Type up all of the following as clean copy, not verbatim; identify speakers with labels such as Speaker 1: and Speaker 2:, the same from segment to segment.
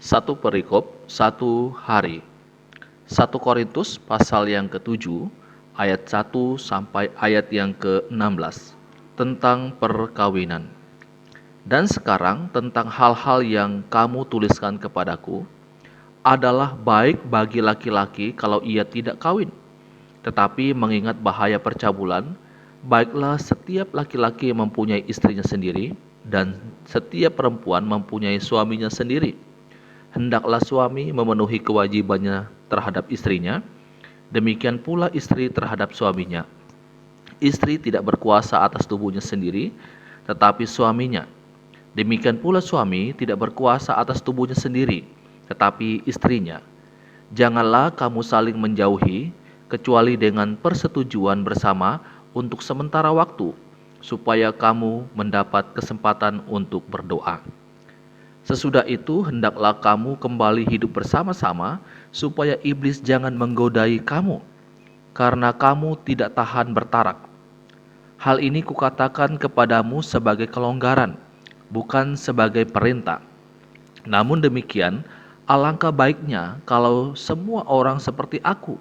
Speaker 1: Satu perikop, satu hari. 1 Korintus pasal yang ke-7, ayat 1 sampai ayat yang ke-16, tentang perkawinan. Dan sekarang tentang hal-hal yang kamu tuliskan kepadaku, adalah baik bagi laki-laki kalau ia tidak kawin. Tetapi mengingat bahaya percabulan, baiklah setiap laki-laki mempunyai istrinya sendiri, dan setiap perempuan mempunyai suaminya sendiri. Hendaklah suami memenuhi kewajibannya terhadap istrinya, demikian pula istri terhadap suaminya. Istri tidak berkuasa atas tubuhnya sendiri, tetapi suaminya. Demikian pula suami tidak berkuasa atas tubuhnya sendiri, tetapi istrinya. Janganlah kamu saling menjauhi, kecuali dengan persetujuan bersama untuk sementara waktu, supaya kamu mendapat kesempatan untuk berdoa. Sesudah itu hendaklah kamu kembali hidup bersama-sama, supaya iblis jangan menggodai kamu, karena kamu tidak tahan bertarak. Hal ini kukatakan kepadamu sebagai kelonggaran, bukan sebagai perintah. Namun demikian, alangkah baiknya kalau semua orang seperti aku.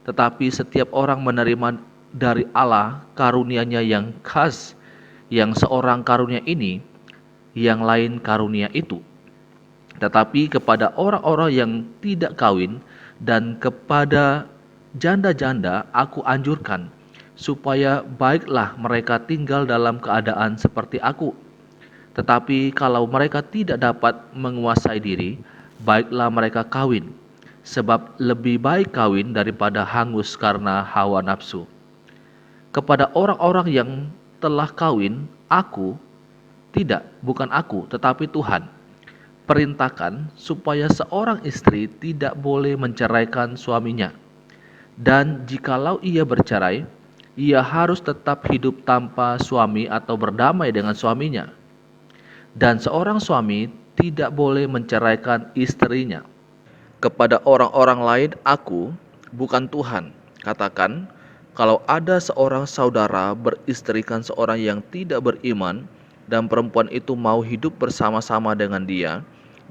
Speaker 1: Tetapi setiap orang menerima dari Allah karunia-Nya yang khas, yang seorang karunia ini, yang lain karunia itu. Tetapi kepada orang-orang yang tidak kawin dan kepada janda-janda aku anjurkan, supaya baiklah mereka tinggal dalam keadaan seperti aku. Tetapi kalau mereka tidak dapat menguasai diri, baiklah mereka kawin, sebab lebih baik kawin daripada hangus karena hawa nafsu. Kepada orang-orang yang telah kawin, aku, tidak, bukan aku, tetapi Tuhan, perintahkan supaya seorang istri tidak boleh menceraikan suaminya. Dan jikalau ia bercerai, ia harus tetap hidup tanpa suami atau berdamai dengan suaminya. Dan seorang suami tidak boleh menceraikan istrinya. Kepada orang-orang lain aku, bukan Tuhan, katakan, kalau ada seorang saudara beristrikan seorang yang tidak beriman, dan perempuan itu mau hidup bersama-sama dengan dia,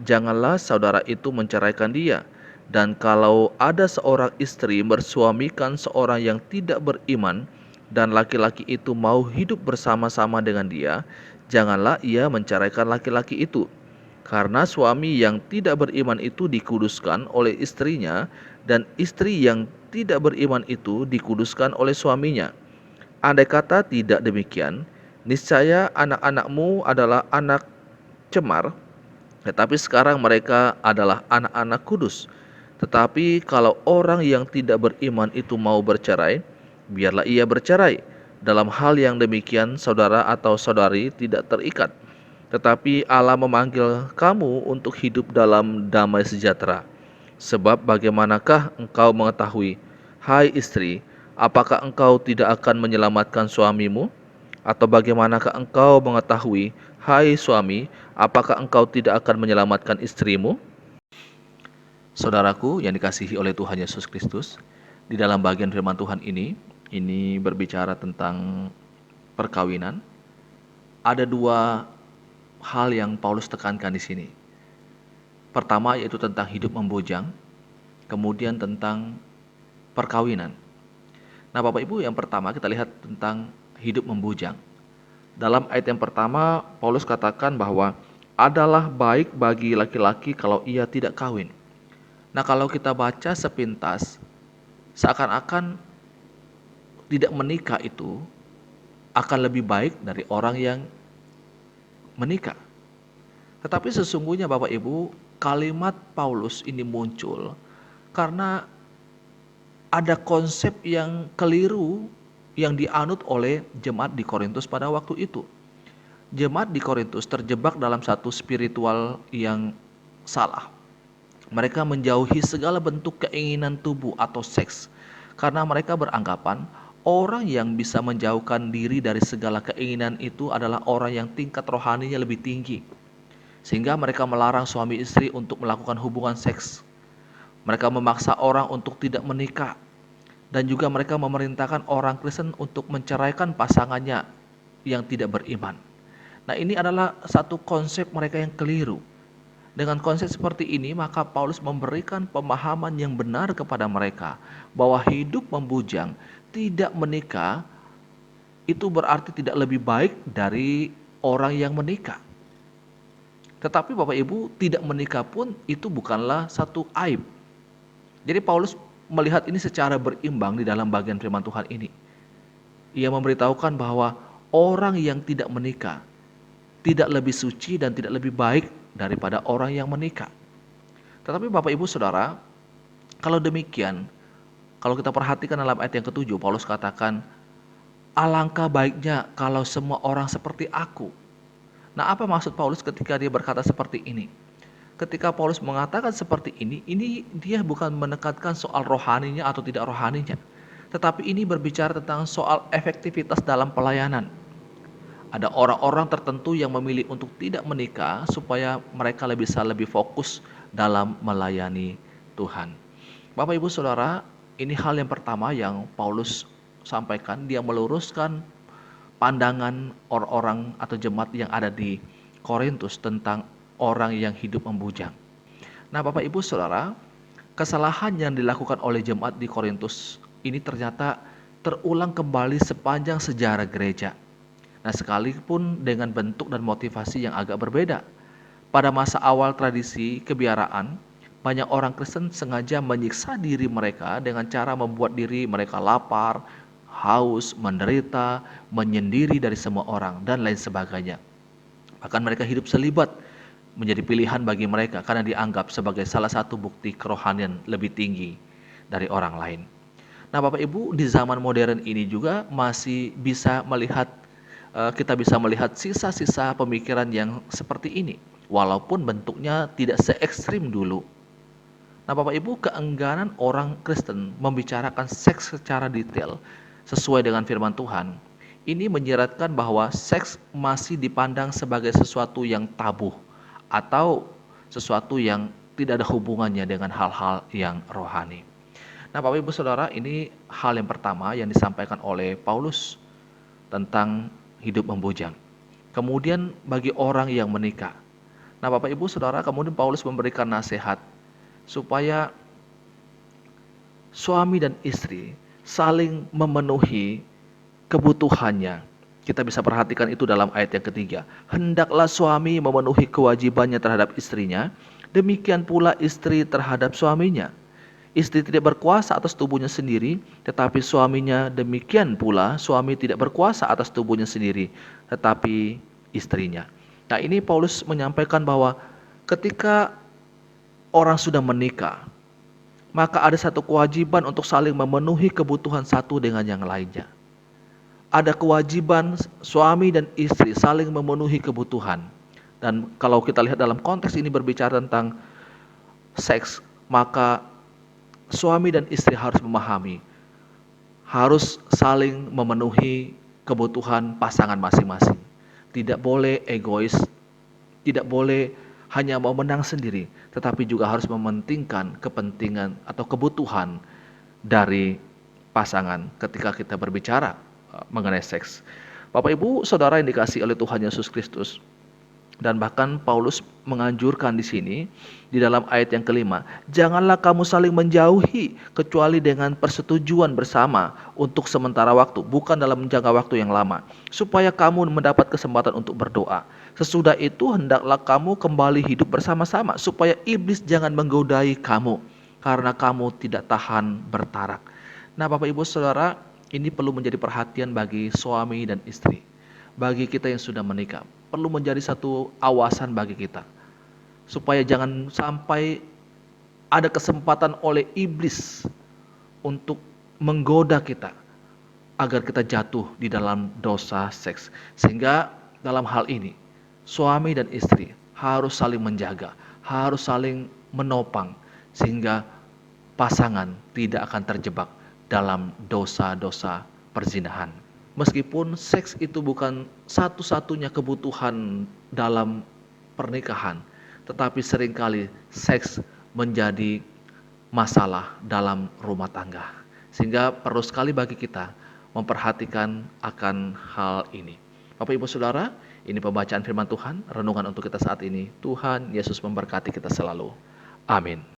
Speaker 1: janganlah saudara itu menceraikan dia. Dan kalau ada seorang istri bersuamikan seorang yang tidak beriman, dan laki-laki itu mau hidup bersama-sama dengan dia, janganlah ia menceraikan laki-laki itu. Karena suami yang tidak beriman itu dikuduskan oleh istrinya, dan istri yang tidak beriman itu dikuduskan oleh suaminya. Andai kata tidak demikian, niscaya anak-anakmu adalah anak cemar, tetapi sekarang mereka adalah anak-anak kudus. Tetapi kalau orang yang tidak beriman itu mau bercerai, biarlah ia bercerai. Dalam hal yang demikian, saudara atau saudari tidak terikat. Tetapi Allah memanggil kamu untuk hidup dalam damai sejahtera. Sebab bagaimanakah engkau mengetahui, hai istri, apakah engkau tidak akan menyelamatkan suamimu? Atau bagaimanakah engkau mengetahui, hai suami, apakah engkau tidak akan menyelamatkan istrimu? Saudaraku yang dikasihi oleh Tuhan Yesus Kristus, di dalam bagian firman Tuhan ini berbicara tentang perkawinan. Ada dua hal yang Paulus tekankan di sini. Pertama yaitu tentang hidup membujang, kemudian tentang perkawinan. Nah, Bapak Ibu, yang pertama kita lihat tentang hidup membujang. Dalam ayat yang pertama, Paulus katakan bahwa adalah baik bagi laki-laki kalau ia tidak kawin. Nah, kalau kita baca sepintas, seakan-akan tidak menikah itu akan lebih baik dari orang yang menikah. Tetapi sesungguhnya Bapak Ibu, kalimat Paulus ini muncul karena ada konsep yang keliru yang dianut oleh jemaat di Korintus pada waktu itu. Jemaat di Korintus terjebak dalam satu spiritual yang salah. Mereka menjauhi segala bentuk keinginan tubuh atau seks, karena mereka beranggapan orang yang bisa menjauhkan diri dari segala keinginan itu adalah orang yang tingkat rohaninya lebih tinggi. Sehingga mereka melarang suami istri untuk melakukan hubungan seks. Mereka memaksa orang untuk tidak menikah. Dan juga mereka memerintahkan orang Kristen untuk menceraikan pasangannya yang tidak beriman. Nah, ini adalah satu konsep mereka yang keliru. Dengan konsep seperti ini, maka Paulus memberikan pemahaman yang benar kepada mereka bahwa hidup membujang, tidak menikah, itu berarti tidak lebih baik dari orang yang menikah. Tetapi Bapak Ibu, tidak menikah pun itu bukanlah satu aib. Jadi Paulus melihat ini secara berimbang di dalam bagian firman Tuhan ini. Ia memberitahukan bahwa orang yang tidak menikah tidak lebih suci dan tidak lebih baik daripada orang yang menikah. Tetapi Bapak Ibu Saudara, kalau demikian, kalau kita perhatikan dalam ayat yang ketujuh, Paulus katakan, alangkah baiknya kalau semua orang seperti aku. Nah, apa maksud Paulus ketika dia berkata seperti ini? Ketika Paulus mengatakan seperti ini dia bukan menekankan soal rohaninya atau tidak rohaninya. Tetapi ini berbicara tentang soal efektivitas dalam pelayanan. Ada orang-orang tertentu yang memilih untuk tidak menikah supaya mereka bisa lebih fokus dalam melayani Tuhan. Bapak Ibu Saudara, ini hal yang pertama yang Paulus sampaikan. Dia meluruskan pandangan orang-orang atau jemaat yang ada di Korintus tentang orang yang hidup membujang. Nah, Bapak Ibu Saudara, kesalahan yang dilakukan oleh jemaat di Korintus ini ternyata terulang kembali sepanjang sejarah gereja. Nah, sekalipun dengan bentuk dan motivasi yang agak berbeda. Pada masa awal tradisi kebiaraan, banyak orang Kristen sengaja menyiksa diri mereka dengan cara membuat diri mereka lapar, haus, menderita, menyendiri dari semua orang, dan lain sebagainya. Bahkan mereka hidup selibat menjadi pilihan bagi mereka karena dianggap sebagai salah satu bukti kerohanian lebih tinggi dari orang lain. Nah, Bapak Ibu, di zaman modern ini juga masih bisa melihat kita bisa melihat sisa-sisa pemikiran yang seperti ini, walaupun bentuknya tidak se ekstrim dulu. Nah, Bapak Ibu, keengganan orang Kristen membicarakan seks secara detail sesuai dengan firman Tuhan, ini menyiratkan bahwa seks masih dipandang sebagai sesuatu yang tabu atau sesuatu yang tidak ada hubungannya dengan hal-hal yang rohani. Nah, Bapak Ibu Saudara, ini hal yang pertama yang disampaikan oleh Paulus tentang hidup membujang. Kemudian bagi orang yang menikah. Nah, Bapak Ibu Saudara, kemudian Paulus memberikan nasihat supaya suami dan istri saling memenuhi kebutuhannya. Kita bisa perhatikan itu dalam ayat yang ketiga. Hendaklah suami memenuhi kewajibannya terhadap istrinya, demikian pula istri terhadap suaminya. Istri tidak berkuasa atas tubuhnya sendiri, tetapi suaminya, demikian pula suami tidak berkuasa atas tubuhnya sendiri, tetapi istrinya. Nah, ini Paulus menyampaikan bahwa ketika orang sudah menikah, maka ada satu kewajiban untuk saling memenuhi kebutuhan satu dengan yang lainnya. Ada kewajiban suami dan istri saling memenuhi kebutuhan. Dan kalau kita lihat dalam konteks ini berbicara tentang seks, maka suami dan istri harus memahami, harus saling memenuhi kebutuhan pasangan masing-masing. Tidak boleh egois, tidak boleh hanya mau menang sendiri, tetapi juga harus mementingkan kepentingan atau kebutuhan dari pasangan ketika kita berbicara mengenai seks. Bapak Ibu Saudara yang dikasihi oleh Tuhan Yesus Kristus, dan bahkan Paulus menganjurkan di sini di dalam ayat yang kelima, janganlah kamu saling menjauhi kecuali dengan persetujuan bersama untuk sementara waktu, bukan dalam jangka waktu yang lama, supaya kamu mendapat kesempatan untuk berdoa. Sesudah itu hendaklah kamu kembali hidup bersama-sama, supaya iblis jangan menggodai kamu, karena kamu tidak tahan bertarak. Nah, Bapak Ibu Saudara, ini perlu menjadi perhatian bagi suami dan istri. Bagi kita yang sudah menikah, perlu menjadi satu awasan bagi kita, supaya jangan sampai ada kesempatan oleh iblis untuk menggoda kita agar kita jatuh di dalam dosa seks. Sehingga dalam hal ini suami dan istri harus saling menjaga, harus saling menopang, sehingga pasangan tidak akan terjebak dalam dosa-dosa perzinahan. Meskipun seks itu bukan satu-satunya kebutuhan dalam pernikahan, tetapi seringkali seks menjadi masalah dalam rumah tangga. Sehingga perlu sekali bagi kita memperhatikan akan hal ini. Bapak Ibu Saudara, Ini pembacaan firman Tuhan, renungan untuk kita saat ini. Tuhan Yesus memberkati kita selalu. Amin.